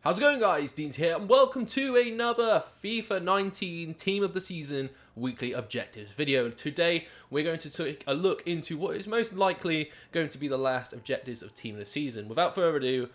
How's it going, guys? Deans here, and welcome to another FIFA 19 Team of the Season weekly objectives video. Today, we're going to take a look into what is most likely going to be the last objectives of Team of the Season. Without further ado,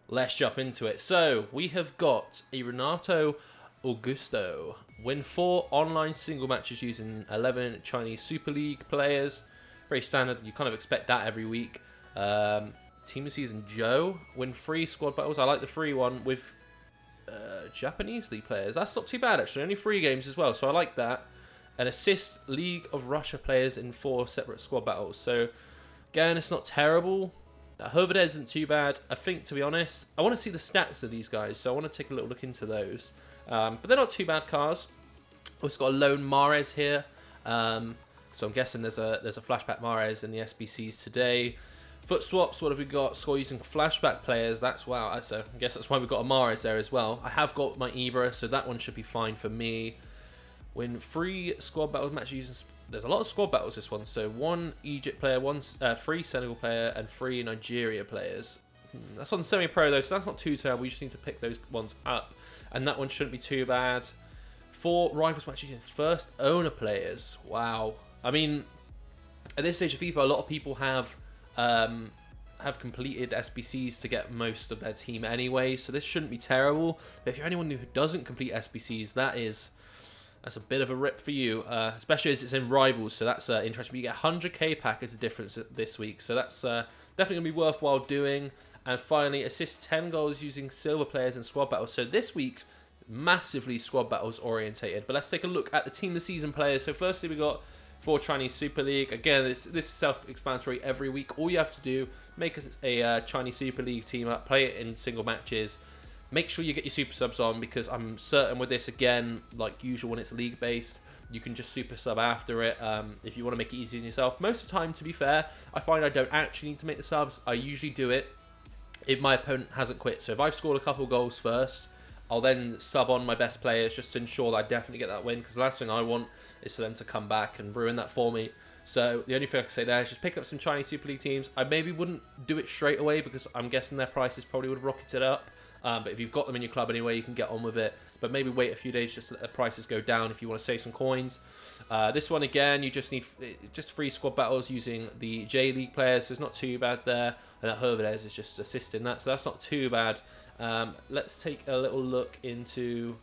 let's jump into it. So, we have got a Renato Augusto. Win 4 online single matches using 11 Chinese Super League players. Very standard, you kind of expect that every week. Team of the Season Jo. Win 3 squad battles. I like the free one with Japanese League players. That's not too bad, actually. Only 3 games as well, so I like that. And assist League of Russia players in 4 separate squad battles. So, again, it's not terrible. Howedes isn't too bad. I think, to be honest, I want to see the stats of these guys, so I want to take a little look into those. But they're not too bad cars. Also got a lone Mahrez here. So I'm guessing there's a flashback Mahrez in the SBCs today. Foot swaps, what have we got? Score using flashback players. That's wow. I guess that's why we've got a Mahrez there as well. I have got my Ibra, so that one should be fine for me. Win 3 squad battles match using. There's a lot of squad battles this one. So 1 Egypt player, 3 Senegal player, and 3 Nigeria players. That's on semi-pro though, so that's not too terrible. We just need to pick those ones up, and that one shouldn't be too bad. 4 rivals match using first owner players. Wow. I mean, at this stage of FIFA, a lot of people have completed SBCs to get most of their team anyway, so this shouldn't be terrible. But if you're anyone who doesn't complete SBCs, that's a bit of a rip for you, especially as it's in rivals, so that's interesting. But you get 100k pack as a difference this week, so that's definitely going to be worthwhile doing. And finally, assist 10 goals using silver players in squad battles. So this week's massively squad battles orientated, but let's take a look at the Team of the Season players. So firstly, we got 4 Chinese Super League. Again, this is self-explanatory every week. All you have to do, make a Chinese Super League team up, play it in single matches. Make sure you get your super subs on, because I'm certain with this, again, like usual when it's league based, you can just super sub after it if you want to make it easy on yourself. Most of the time, to be fair, I find I don't actually need to make the subs. I usually do it if my opponent hasn't quit. So if I've scored a couple goals first, I'll then sub on my best players just to ensure that I definitely get that win, because the last thing I want is for them to come back and ruin that for me. So the only thing I can say there is just pick up some Chinese Super League teams. I maybe wouldn't do it straight away, because I'm guessing their prices probably would have rocketed up. But if you've got them in your club anyway, you can get on with it. But maybe wait a few days just to let the prices go down if you want to save some coins. This one, again, you just need just 3 squad battles using the J League players, so it's not too bad there. And that Howedes is just assisting that, so that's not too bad. Let's take a little look into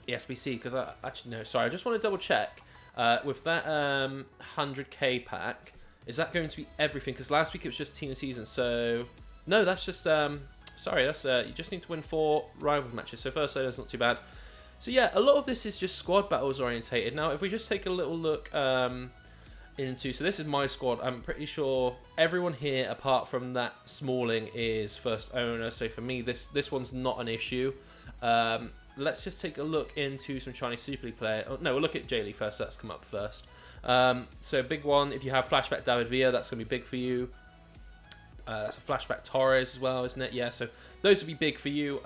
the SBC, because I just want to double check. With that 100k pack, is that going to be everything? Because last week it was just Team of the Season, so no, that's just sorry, that's you just need to win 4 rival matches. So first that's not too bad. So yeah, a lot of this is just squad battles orientated. Now, if we just take a little look into, so this is my squad. I'm pretty sure everyone here, apart from that Smalling, is first owner. So for me, this one's not an issue. Let's just take a look into some Chinese Super League player. Oh, no, we'll look at J League first. That's come up first. So big one, if you have flashback David Villa, that's going to be big for you. That's a flashback Torres as well, isn't it? Yeah, so those would be big for you.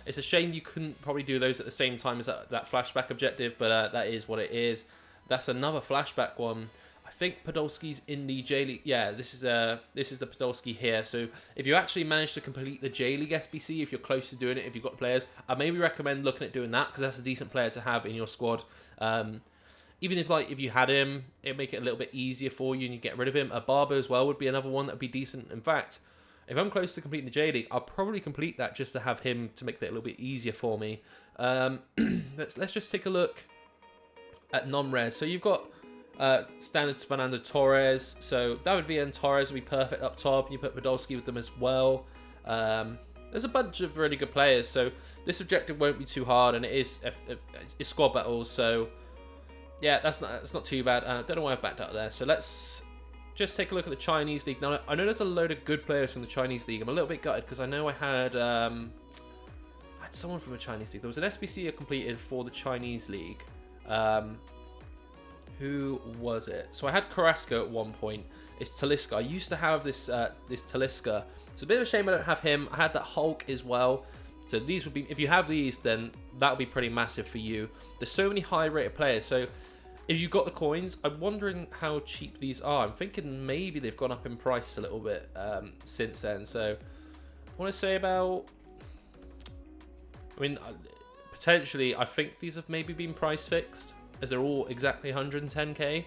It's a shame you couldn't probably do those at the same time as that flashback objective, but that is what it is. That's another flashback one. I think Podolski's in the J League. Yeah, this is the Podolski here. So if you actually manage to complete the J League SBC, if you're close to doing it, if you've got players, I maybe recommend looking at doing that, because that's a decent player to have in your squad. Even if you had him, it'd make it a little bit easier for you and you get rid of him. A Barber as well would be another one that would be decent. In fact, if I'm close to completing the J League, I'll probably complete that just to have him to make that a little bit easier for me. Let's just take a look at non-res. So you've got standard Fernando Torres. So David Villa and Torres will be perfect up top. And you put Podolski with them as well. There's a bunch of really good players. So this objective won't be too hard, and it's squad battles. So yeah, that's not too bad. Don't know why I backed out there. So let's just take a look at the Chinese League. Now, I know there's a load of good players from the Chinese League. I'm a little bit gutted, because I know I had someone from the Chinese League. There was an SBC I completed for the Chinese League. Who was it? So I had Carrasco at one point. It's Talisca. I used to have this Talisca. It's a bit of a shame I don't have him. I had that Hulk as well. So these would be, if you have these, then that would be pretty massive for you. There's so many high-rated players. So if you've got the coins, I'm wondering how cheap these are. I'm thinking maybe they've gone up in price a little bit since then. So I want to say about I mean, potentially, I think these have maybe been price fixed, as they're all exactly 110k.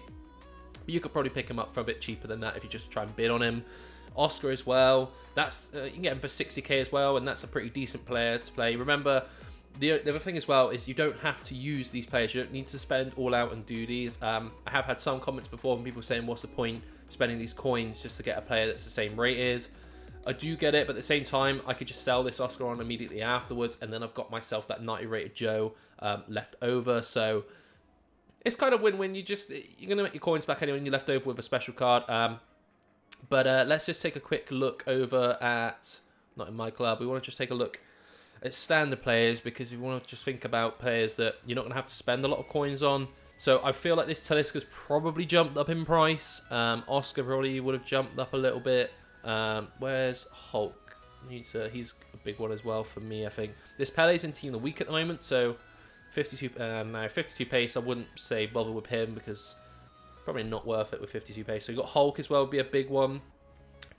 But you could probably pick him up for a bit cheaper than that if you just try and bid on him. Oscar as well. That's you can get him for 60k as well, and that's a pretty decent player to play. Remember, the other thing as well is you don't have to use these players. You don't need to spend all out and do these. I have had some comments before from people saying, what's the point spending these coins just to get a player that's the same rate as? I do get it, but at the same time, I could just sell this Oscar on immediately afterwards, and then I've got myself that 90 rated Joe left over. So it's kind of win-win. You're going to make your coins back anyway, and you're left over with a special card. But let's just take a quick look over at, not in my club, we want to just take a look at standard players, because you want to just think about players that you're not going to have to spend a lot of coins on. So I feel like this Talisca's probably jumped up in price. Oscar probably would have jumped up a little bit. Where's Hulk? He's a big one as well for me, I think. This Pele's in Team of the Week at the moment, so 52 pace, I wouldn't say bother with him, because probably not worth it with 52 pace. So you've got Hulk as well, would be a big one.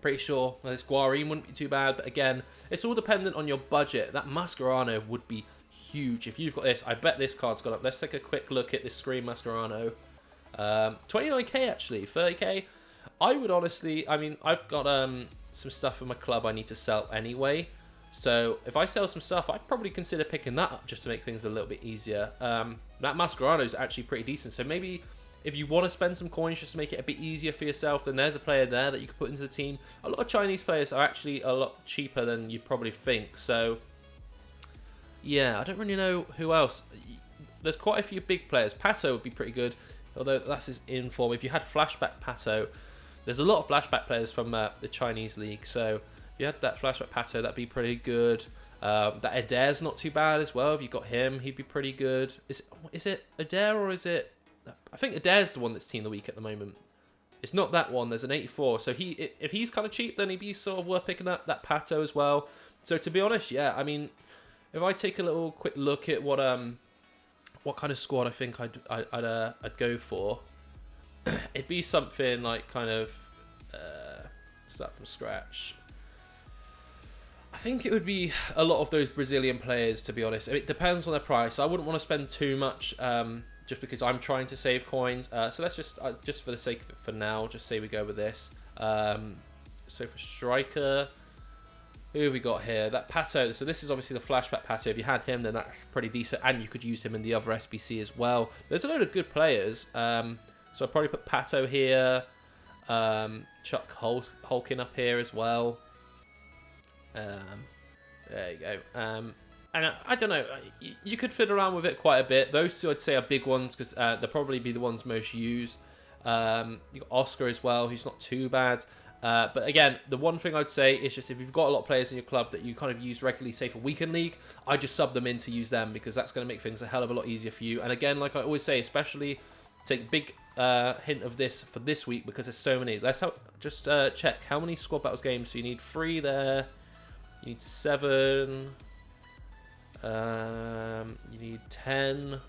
Pretty sure this Guarin wouldn't be too bad, but again, it's all dependent on your budget. That Mascherano would be huge. If you've got this, I bet this card's gone up. Let's take a quick look at this Scream Mascherano. 29k actually, 30k. I would honestly, I mean, I've got some stuff in my club I need to sell anyway. So if I sell some stuff, I'd probably consider picking that up just to make things a little bit easier. That Mascherano is actually pretty decent. So maybe if you want to spend some coins just to make it a bit easier for yourself, then there's a player there that you could put into the team. A lot of Chinese players are actually a lot cheaper than you'd probably think. So yeah, I don't really know who else. There's quite a few big players. Pato would be pretty good, although that's his inform. If you had Flashback Pato, there's a lot of Flashback players from the Chinese league. So if you had that Flashback Pato, that'd be pretty good. That Adair's not too bad as well. If you got him, he'd be pretty good. Is it Adair or is it... I think Adair's the one that's Team of the Week at the moment. It's not that one. There's an 84. So if he's kind of cheap, then he'd be sort of worth picking up. That Pato as well. So to be honest, yeah, I mean, if I take a little quick look at what kind of squad I think I'd go for, it'd be something like kind of start from scratch. I think it would be a lot of those Brazilian players, to be honest. It depends on their price. I wouldn't want to spend too much just because I'm trying to save coins. So let's just for the sake of it for now, just say we go with this. So for striker, who have we got here? That Pato. So this is obviously the Flashback Pato. If you had him, then that's pretty decent, and you could use him in the other SBC as well. There's a load of good players. So I'd probably put Pato here. Chuck Hulk up here as well. There you go. And I don't know, you could fiddle around with it quite a bit. Those two I'd say are big ones because they'll probably be the ones most used. You've got Oscar as well, who's not too bad. But again, the one thing I'd say is just if you've got a lot of players in your club that you kind of use regularly, say for Weekend League, I just sub them in to use them because that's going to make things a hell of a lot easier for you. And again, like I always say, especially take a big hint of this for this week because there's so many. Let's just check how many squad battles games. So you need 3 there. You need 7. You need 10.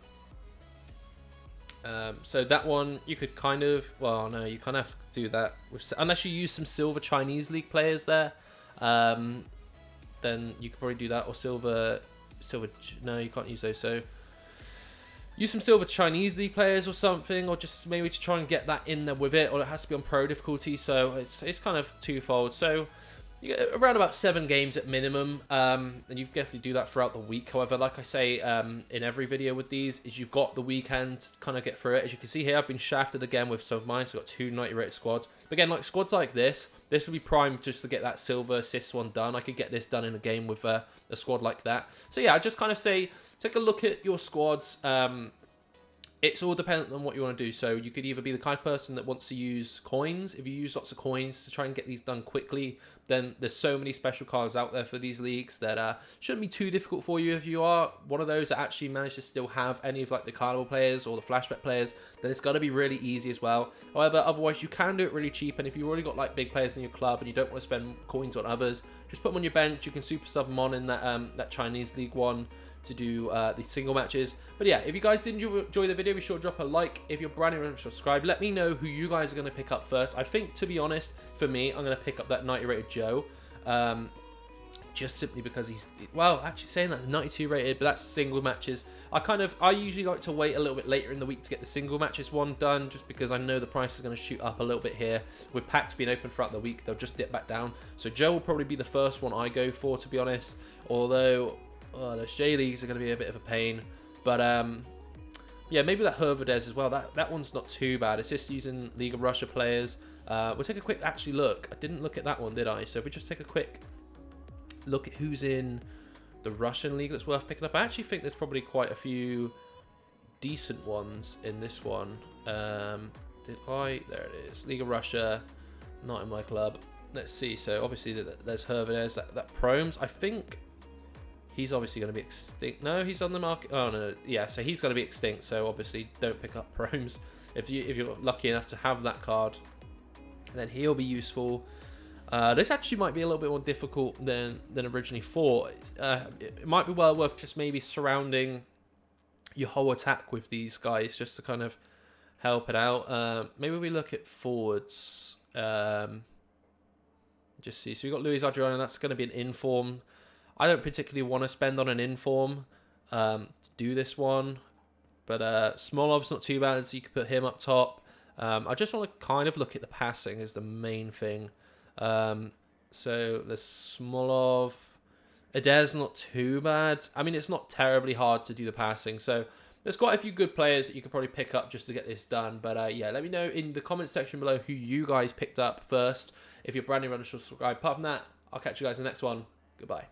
So that one you could kind of, well, no, you kind of have to do that with, unless you use some silver Chinese league players there. Then you could probably do that, or silver. No, you can't use those. So use some silver Chinese league players or something, or just maybe to try and get that in there with it, or it has to be on pro difficulty. So it's kind of twofold. So you get around about 7 games at minimum, and you definitely do that throughout the week. However, like I say in every video with these, is you've got the weekend to kind of get through it. As you can see here, I've been shafted again with some of mine, so I've got 2 90 rated squads. But again, like squads like this would be primed just to get that silver assist one done. I could get this done in a game with a squad like that. So yeah, I just kind of say, take a look at your squads. It's all dependent on what you want to do. So you could either be the kind of person that wants to use coins. If you use lots of coins to try and get these done quickly, then there's so many special cards out there for these leagues that shouldn't be too difficult for you. If you are one of those that actually manage to still have any of like the carnival players or the flashback players, then it's got to be really easy as well. However, otherwise you can do it really cheap. And if you've already got like big players in your club and you don't want to spend coins on others, just put them on your bench. You can super sub them on in that Chinese league one to do the single matches. But yeah, if you guys did enjoy the video, be sure to drop a like. If you're brand new, and subscribe. Let me know who you guys are going to pick up first. I think, to be honest, for me, I'm going to pick up that 90 rated Joe. just simply because he's, well, actually saying that, 92 rated, but that's single matches. I usually like to wait a little bit later in the week to get the single matches one done, just because I know the price is going to shoot up a little bit here. With packs being open throughout the week, they'll just dip back down. So Joe will probably be the first one I go for, to be honest, although those J-Leagues are going to be a bit of a pain. But yeah, maybe that Howedes as well. That one's not too bad. It's just using League of Russia players. We'll take a quick look. I didn't look at that one, did I? So if we just take a quick look at who's in the Russian league that's worth picking up. I actually think there's probably quite a few decent ones in this one. There it is. League of Russia, not in my club. Let's see. So obviously there's Howedes, that Promes. I think he's obviously going to be extinct. No, he's on the market. Oh no, yeah. So he's going to be extinct. So obviously don't pick up Promes if you're lucky enough to have that card. Then he'll be useful. This actually might be a little bit more difficult than originally thought. It might be well worth just maybe surrounding your whole attack with these guys just to kind of help it out. Maybe we look at forwards. Just see. So we've got Luis Adriano. That's going to be an inform. I don't particularly want to spend on an inform to do this one. But Smolov's not too bad, so you could put him up top. I just want to kind of look at the passing as the main thing. So there's Smolov. Adair's not too bad. I mean, it's not terribly hard to do the passing. So there's quite a few good players that you could probably pick up just to get this done. But yeah, let me know in the comments section below who you guys picked up first. If you're brand new, run a subscribe. Apart from that, I'll catch you guys in the next one. Goodbye.